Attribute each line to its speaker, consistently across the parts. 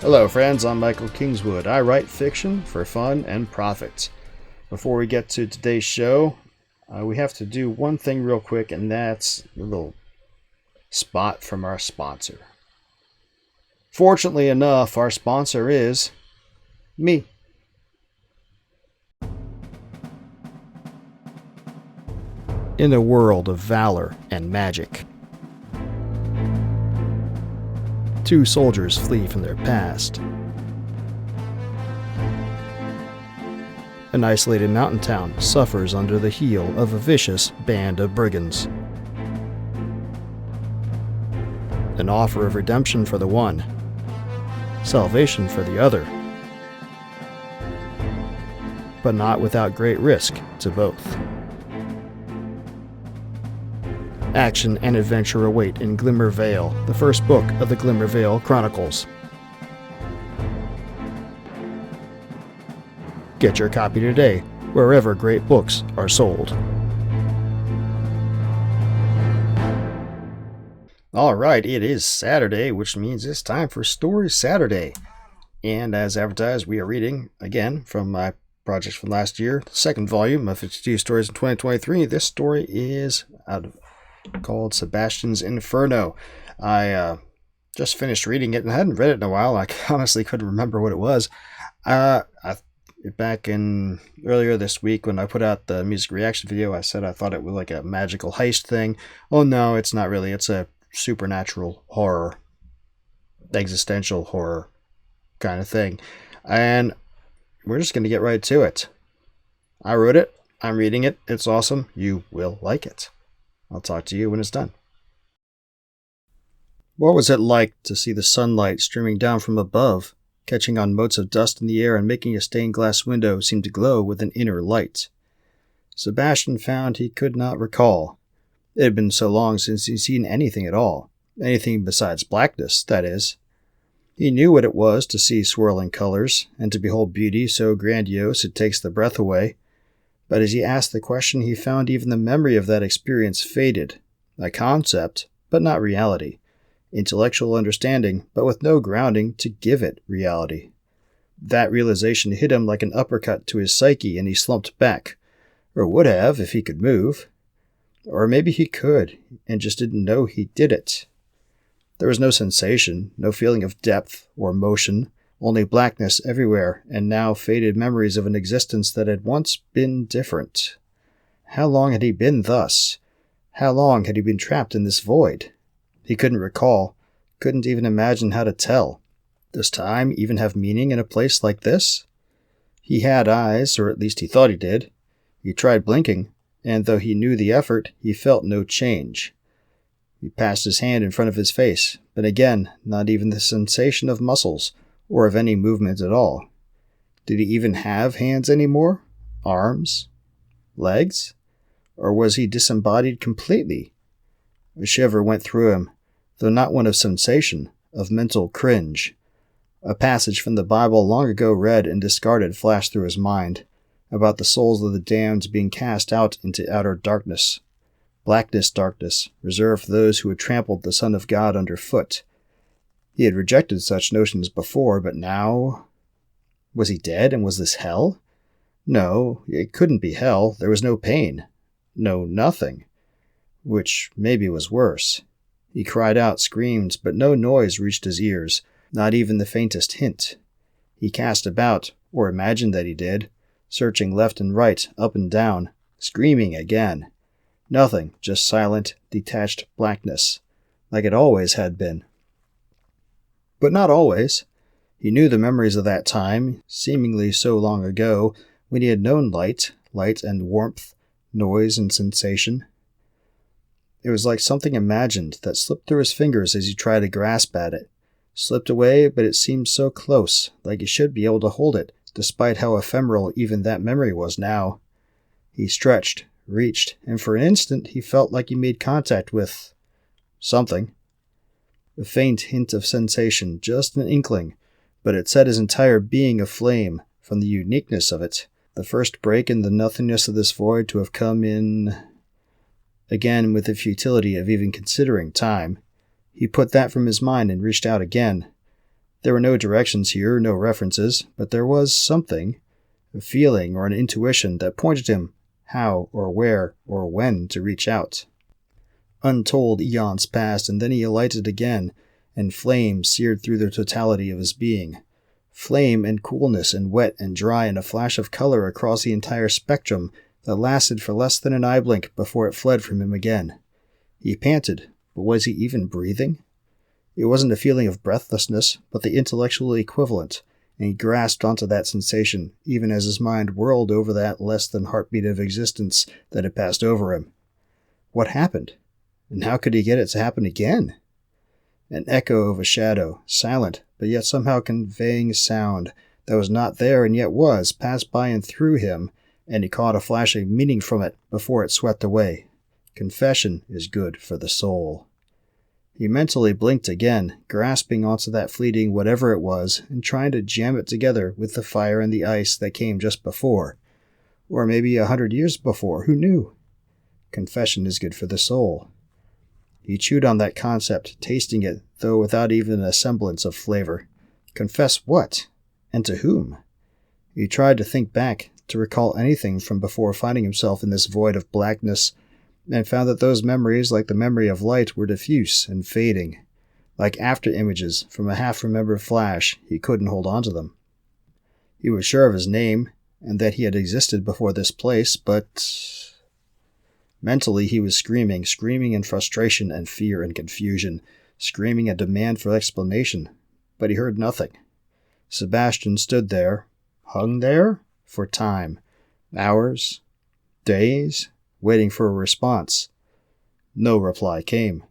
Speaker 1: Hello friends, I'm Michael Kingswood. I write fiction for fun and profit. Before we get to today's show, we have to do one thing real quick, and that's a little spot from our sponsor. Fortunately enough, our sponsor is me. In a world of valor and magic, two soldiers flee from their past. An isolated mountain town suffers under the heel of a vicious band of brigands. An offer of redemption for the one, salvation for the other, but not without great risk to both. Action and adventure await in Glimmer Vale, the first book of the Glimmer Vale Chronicles. Get your copy today, wherever great books are sold. Alright, it is Saturday, which means it's time for Story Saturday. And as advertised, we are reading, again, from my project from last year, the second volume of 52 Stories in 2023. This story is called Sebastian's Inferno. I just finished reading it and I hadn't read it in a while. I honestly couldn't remember what it was. Back in earlier this week when I put out the music reaction video, I said I thought it was like a magical heist thing. Oh no, it's not really. It's a supernatural horror, existential horror kind of thing. And we're just going to get right to it. I wrote it. I'm reading it. It's awesome. You will like it. I'll talk to you when it's done. What was it like to see the sunlight streaming down from above, catching on motes of dust in the air and making a stained glass window seem to glow with an inner light? Sebastian found he could not recall. It had been so long since he'd seen anything at all. Anything besides blackness, that is. He knew what it was to see swirling colors, and to behold beauty so grandiose it takes the breath away. But as he asked the question, he found even the memory of that experience faded. A concept, but not reality. Intellectual understanding, but with no grounding to give it reality. That realization hit him like an uppercut to his psyche, and he slumped back. Or would have, if he could move. Or maybe he could, and just didn't know he did it. There was no sensation, no feeling of depth or motion, only blackness everywhere, and now faded memories of an existence that had once been different. How long had he been thus? How long had he been trapped in this void? He couldn't recall, couldn't even imagine how to tell. Does time even have meaning in a place like this? He had eyes, or at least he thought he did. He tried blinking, and though he knew the effort, he felt no change. He passed his hand in front of his face, but again, not even the sensation of muscles, or of any movement at all. Did he even have hands anymore? Arms? Legs? Or was he disembodied completely? A shiver went through him, though not one of sensation, of mental cringe. A passage from the Bible long ago read and discarded flashed through his mind, about the souls of the damned being cast out into outer darkness. Darkness, reserved for those who had trampled the Son of God underfoot. He had rejected such notions before, but now... Was he dead, and was this hell? No, it couldn't be hell. There was no pain. No nothing. Which maybe was worse. He cried out, screamed, but no noise reached his ears, not even the faintest hint. He cast about, or imagined that he did, searching left and right, up and down, screaming again. Nothing, just silent, detached blackness, like it always had been. But not always. He knew the memories of that time, seemingly so long ago, when he had known light and warmth, noise and sensation. It was like something imagined that slipped through his fingers as he tried to grasp at it. Slipped away, but it seemed so close, like he should be able to hold it, despite how ephemeral even that memory was now. He stretched, reached, and for an instant he felt like he made contact with... something. A faint hint of sensation, just an inkling, but it set his entire being aflame from the uniqueness of it, the first break in the nothingness of this void to have come in... Again, with the futility of even considering time, he put that from his mind and reached out again. There were no directions here, no references, but there was something, a feeling or an intuition that pointed him how or where or when to reach out. Untold eons passed, and then he alighted again, and flame seared through the totality of his being. Flame and coolness and wet and dry and a flash of color across the entire spectrum that lasted for less than an eye blink before it fled from him again. He panted, but was he even breathing? It wasn't a feeling of breathlessness, but the intellectual equivalent, and he grasped onto that sensation, even as his mind whirled over that less than heartbeat of existence that had passed over him. What happened? And how could he get it to happen again? An echo of a shadow, silent, but yet somehow conveying sound that was not there and yet was, passed by and through him, and he caught a flash of meaning from it before it swept away. Confession is good for the soul. He mentally blinked again, grasping onto that fleeting whatever it was and trying to jam it together with the fire and the ice that came just before. Or maybe 100 years before, who knew? Confession is good for the soul. He chewed on that concept, tasting it, though without even a semblance of flavor. Confess what? And to whom? He tried to think back, to recall anything from before finding himself in this void of blackness, and found that those memories, like the memory of light, were diffuse and fading. Like after-images from a half-remembered flash, he couldn't hold on to them. He was sure of his name, and that he had existed before this place, but... Mentally, he was screaming in frustration and fear and confusion, screaming a demand for explanation, but he heard nothing. Sebastian stood there, hung there, for time, hours, days, waiting for a response. No reply came.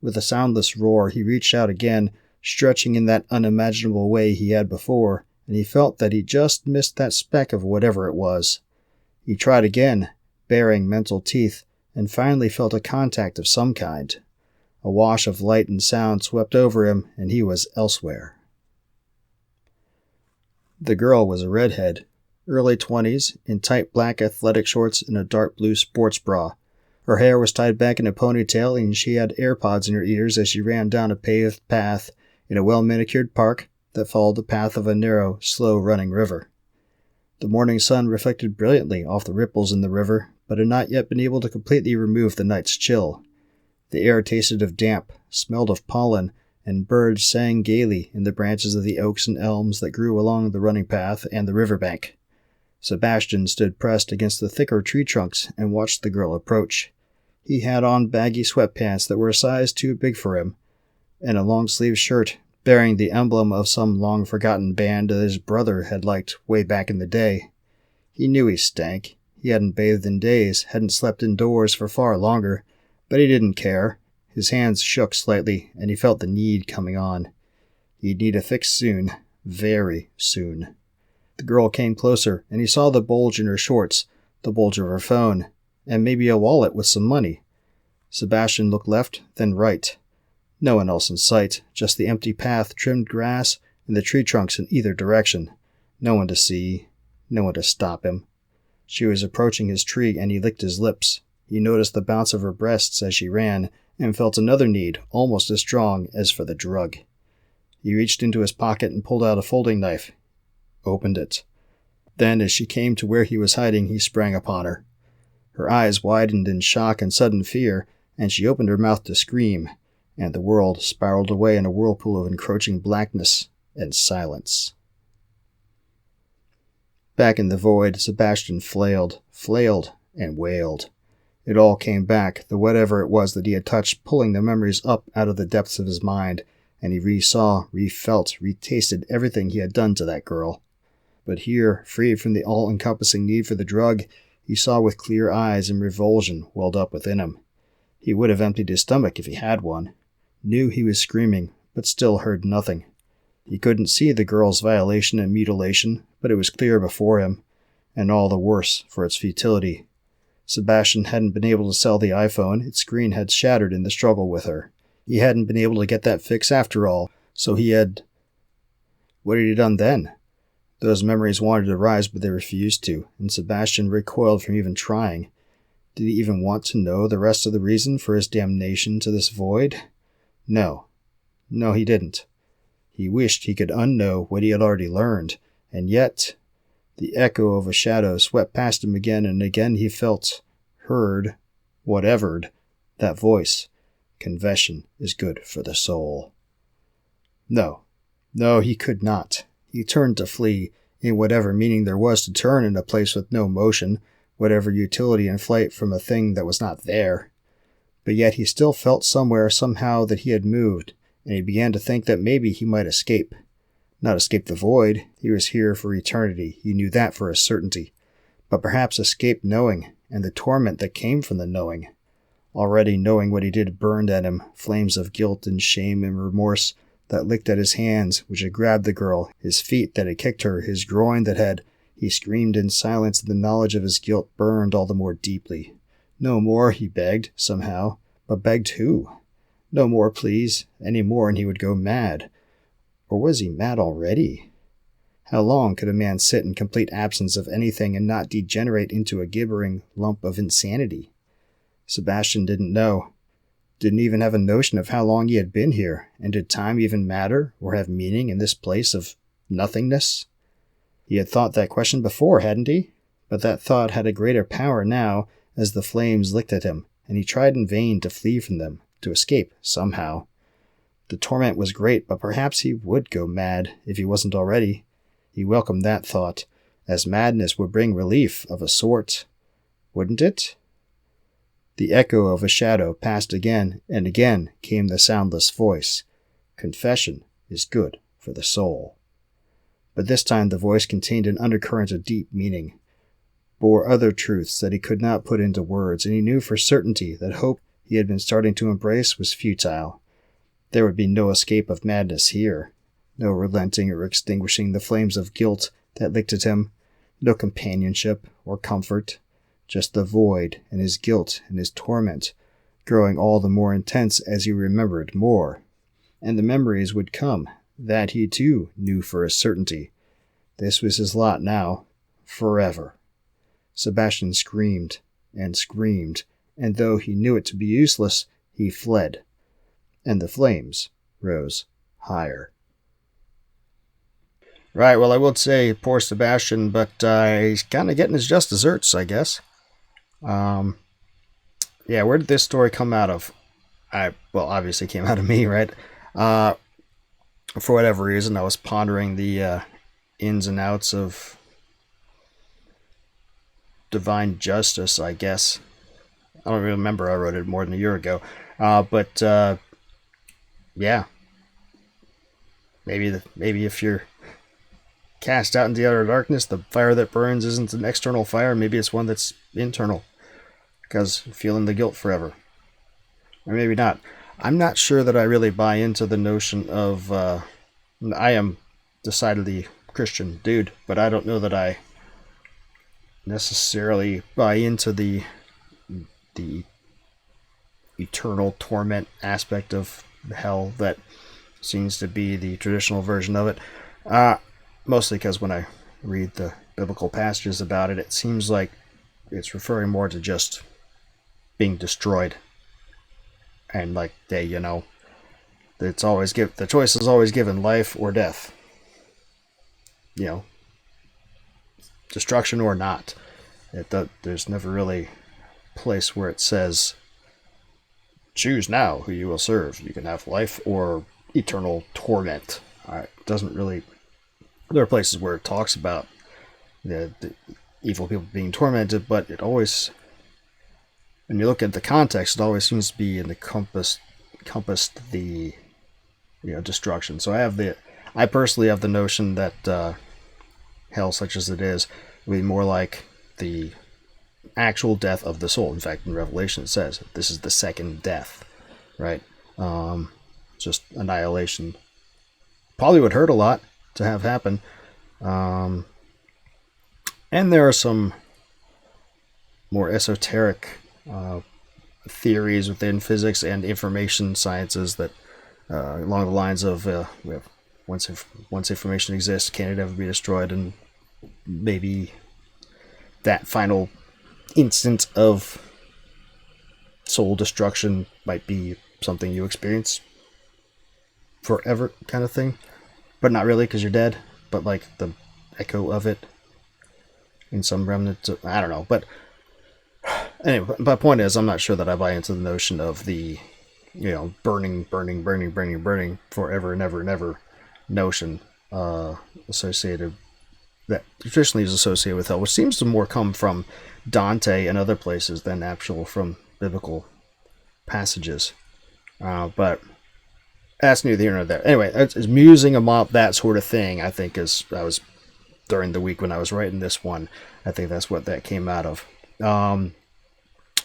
Speaker 1: With a soundless roar, he reached out again, stretching in that unimaginable way he had before, and he felt that he just missed that speck of whatever it was. He tried again, baring mental teeth, and finally felt a contact of some kind. A wash of light and sound swept over him, and he was elsewhere. The girl was a redhead, early 20s, in tight black athletic shorts and a dark blue sports bra. Her hair was tied back in a ponytail, and she had AirPods in her ears as she ran down a paved path in a well-manicured park that followed the path of a narrow, slow-running river. The morning sun reflected brilliantly off the ripples in the river, but had not yet been able to completely remove the night's chill. The air tasted of damp, smelled of pollen, and birds sang gaily in the branches of the oaks and elms that grew along the running path and the riverbank. Sebastian stood pressed against the thicker tree trunks and watched the girl approach. He had on baggy sweatpants that were a size too big for him, and a long-sleeved shirt bearing the emblem of some long-forgotten band that his brother had liked way back in the day. He knew he stank. He hadn't bathed in days, hadn't slept indoors for far longer, but he didn't care. His hands shook slightly, and he felt the need coming on. He'd need a fix soon, very soon. The girl came closer, and he saw the bulge in her shorts, the bulge of her phone, and maybe a wallet with some money. Sebastian looked left, then right. No one else in sight, just the empty path, trimmed grass, and the tree trunks in either direction. No one to see, no one to stop him. She was approaching his tree, and he licked his lips. He noticed the bounce of her breasts as she ran, and felt another need, almost as strong as for the drug. He reached into his pocket and pulled out a folding knife. Opened it. Then, as she came to where he was hiding, he sprang upon her. Her eyes widened in shock and sudden fear, and she opened her mouth to scream, and the world spiraled away in a whirlpool of encroaching blackness and silence. Back in the void, Sebastian flailed, and wailed. It all came back, the whatever it was that he had touched, pulling the memories up out of the depths of his mind, and he re-saw, re-felt, re-tasted everything he had done to that girl. But here, freed from the all-encompassing need for the drug, he saw with clear eyes, and revulsion welled up within him. He would have emptied his stomach if he had one. Knew he was screaming, but still heard nothing. He couldn't see the girl's violation and mutilation, but it was clear before him, and all the worse for its futility. Sebastian hadn't been able to sell the iPhone. Its screen had shattered in the struggle with her. He hadn't been able to get that fix after all, so he had... What had he done then? Those memories wanted to rise, but they refused to, and Sebastian recoiled from even trying. Did he even want to know the rest of the reason for his damnation to this void? No, he didn't. He wished he could unknow what he had already learned, and yet the echo of a shadow swept past him again, and again he felt, heard, whatevered, that voice. Confession is good for the soul. No, he could not. He turned to flee, in whatever meaning there was to turn in a place with no motion, whatever utility in flight from a thing that was not there. But yet he still felt somewhere, somehow, that he had moved, and he began to think that maybe he might escape. Not escape the void. He was here for eternity. He knew that for a certainty. But perhaps escape knowing, and the torment that came from the knowing. Already knowing what he did burned at him, flames of guilt and shame and remorse that licked at his hands, which had grabbed the girl, his feet that had kicked her, his groin that had... He screamed in silence, and the knowledge of his guilt burned all the more deeply. No more, he begged, somehow. But begged who? No more, please. Any more, and he would go mad. Or was he mad already? How long could a man sit in complete absence of anything and not degenerate into a gibbering lump of insanity? Sebastian didn't know. Didn't even have a notion of how long he had been here, and did time even matter or have meaning in this place of nothingness? He had thought that question before, hadn't he? But that thought had a greater power now as the flames licked at him, and he tried in vain to flee from them, to escape somehow. The torment was great, but perhaps he would go mad if he wasn't already. He welcomed that thought, as madness would bring relief of a sort. Wouldn't it? The echo of a shadow passed again, and again came the soundless voice. Confession is good for the soul. But this time the voice contained an undercurrent of deep meaning, bore other truths that he could not put into words, and he knew for certainty that hope he had been starting to embrace was futile. There would be no escape of madness here, no relenting or extinguishing the flames of guilt that licked at him, no companionship or comfort, just the void and his guilt and his torment, growing all the more intense as he remembered more. And the memories would come, that he too knew for a certainty. This was his lot now, forever. Sebastian screamed, and though he knew it to be useless, he fled. And the flames rose higher. Right, well, I would say poor Sebastian, but he's kind of getting his just desserts, I guess. Yeah, where did this story come out of? Obviously came out of me, right? For whatever reason, I was pondering the ins and outs of divine justice, I guess. I don't remember, I wrote it more than a year ago. Yeah. Maybe if you're cast out into the utter darkness, the fire that burns isn't an external fire, maybe it's one that's internal, because feeling the guilt forever. Or maybe not. I'm not sure that I really buy into the notion of, I am decidedly Christian dude, but I don't know that I necessarily buy into the eternal torment aspect of hell that seems to be the traditional version of it. Mostly because when I read the biblical passages about it, it seems like it's referring more to just being destroyed. And like it's always the choice is always given, life or death. Destruction or not. There's never really a place where it says, choose now who you will serve. You can have life or eternal torment. It doesn't really... There are places where it talks about the evil people being tormented, but it always... When you look at the context, it always seems to be encompassed the destruction. So I personally have the notion that hell, such as it is, will be more like the actual death of the soul. In fact, in Revelation it says this is the second death, right? Just annihilation. Probably would hurt a lot to have happen. And there are some more esoteric theories within physics and information sciences that along the lines of once information exists, can it ever be destroyed? And maybe that final instant of soul destruction might be something you experience forever, kind of thing. but not really because you're dead, but like the echo of it in some remnants. I don't know, but anyway, my point is, I'm not sure that I buy into the notion of the, burning forever and ever and ever notion associated, that traditionally is associated with hell, which seems to more come from Dante and other places than actual from biblical passages. But that's neither here nor there. Anyway, it's musing about that sort of thing, I think, I was during the week when I was writing this one. I think that's what that came out of.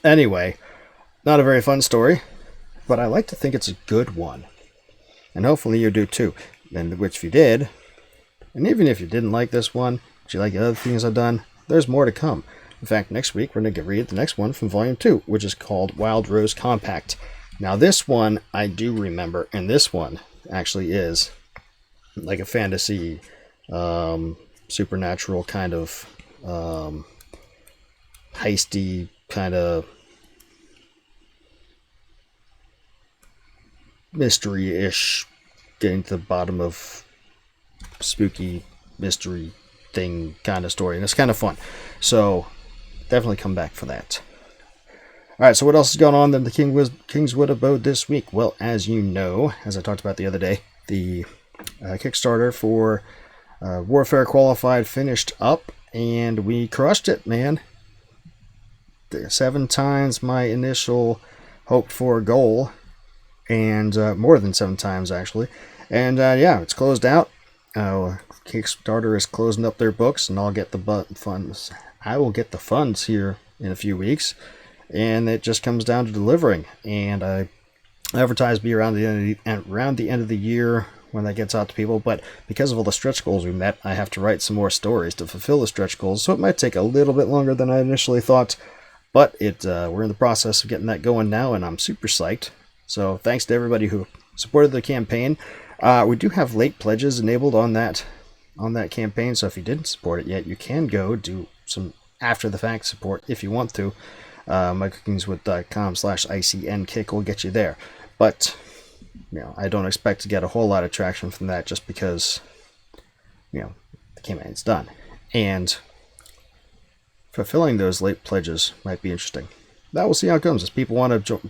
Speaker 1: Anyway, not a very fun story, but I like to think it's a good one. And hopefully you do too. And which if you did, and even if you didn't like this one, but you like the other things I've done, there's more to come. In fact, next week we're going to read the next one from Volume 2, which is called Wild Rose Compact. Now this one I do remember, and this one actually is like a fantasy, supernatural kind of heisty kind of mystery-ish, getting to the bottom of spooky mystery thing kind of story, and it's kind of fun. So definitely come back for that. Alright, so what else is going on in the Kingswood abode this week? Well, as you know, as I talked about the other day, the Kickstarter for Warfare Qualified finished up, and we crushed it, man. 7 times my initial hoped for goal, and more than 7 times actually. And yeah, it's closed out. Kickstarter is closing up their books, and I'll get the funds. I will get the funds here in a few weeks, and it just comes down to delivering. And I advertise be around the end of the year when that gets out to people. But because of all the stretch goals we met, I have to write some more stories to fulfill the stretch goals. So it might take a little bit longer than I initially thought. But we're in the process of getting that going now, and I'm super psyched. So thanks to everybody who supported the campaign. We do have late pledges enabled on that campaign. So if you didn't support it yet, you can go do some after the fact support if you want to. MichaelKingswood.com/ICNkick will get you there. But I don't expect to get a whole lot of traction from that, just because the campaign's done. And fulfilling those late pledges might be interesting. That we'll see how it comes. As people want to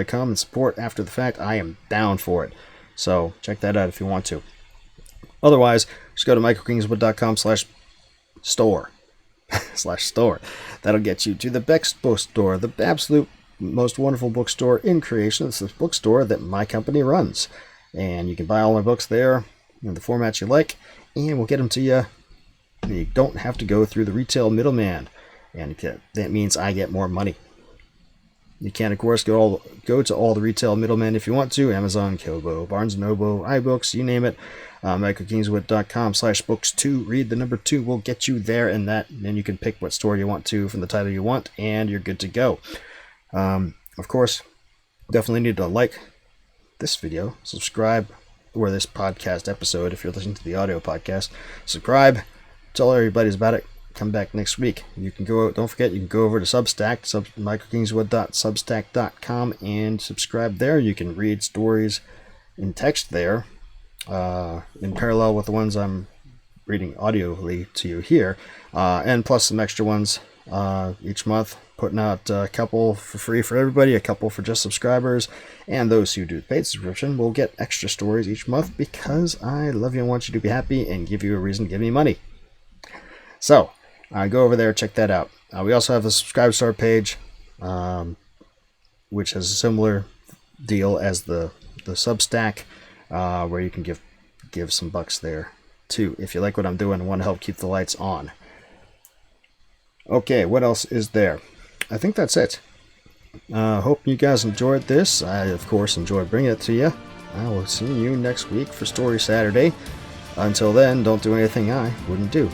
Speaker 1: come and support after the fact, I am down for it. So check that out if you want to. Otherwise, just go to michaelkingswood.com/store. /store. That'll get you to the best bookstore, the absolute most wonderful bookstore in creation. It's the bookstore that my company runs. And you can buy all my books there in the formats you like, and we'll get them to you. You don't have to go through the retail middleman, and that means I get more money. You can, of course, go to all the retail middlemen if you want to. Amazon, Kobo, Barnes & Noble, iBooks, you name it. MichaelKingswood.com/books2. Read the number 2 will get you there, and then you can pick what store you want to from the title you want, and you're good to go. Of course, definitely need to like this video, subscribe, or this podcast episode if you're listening to the audio podcast. Subscribe, tell everybody about it. Come back next week. You can don't forget, you can go over to Substack, michaelkingswood.substack.com, and subscribe there. You can read stories in text there, in parallel with the ones I'm reading audioly to you here, and plus some extra ones each month, putting out a couple for free for everybody, a couple for just subscribers, and those who do the paid subscription will get extra stories each month, because I love you and want you to be happy and give you a reason to give me money. So go over there, check that out. We also have a Subscribe Star page, which has a similar deal as the Substack, where you can give some bucks there too if you like what I'm doing and want to help keep the lights on. Okay, what else is there? I think that's it. Hope you guys enjoyed this. I, of course, enjoyed bringing it to you. I will see you next week for Story Saturday. Until then, don't do anything I wouldn't do.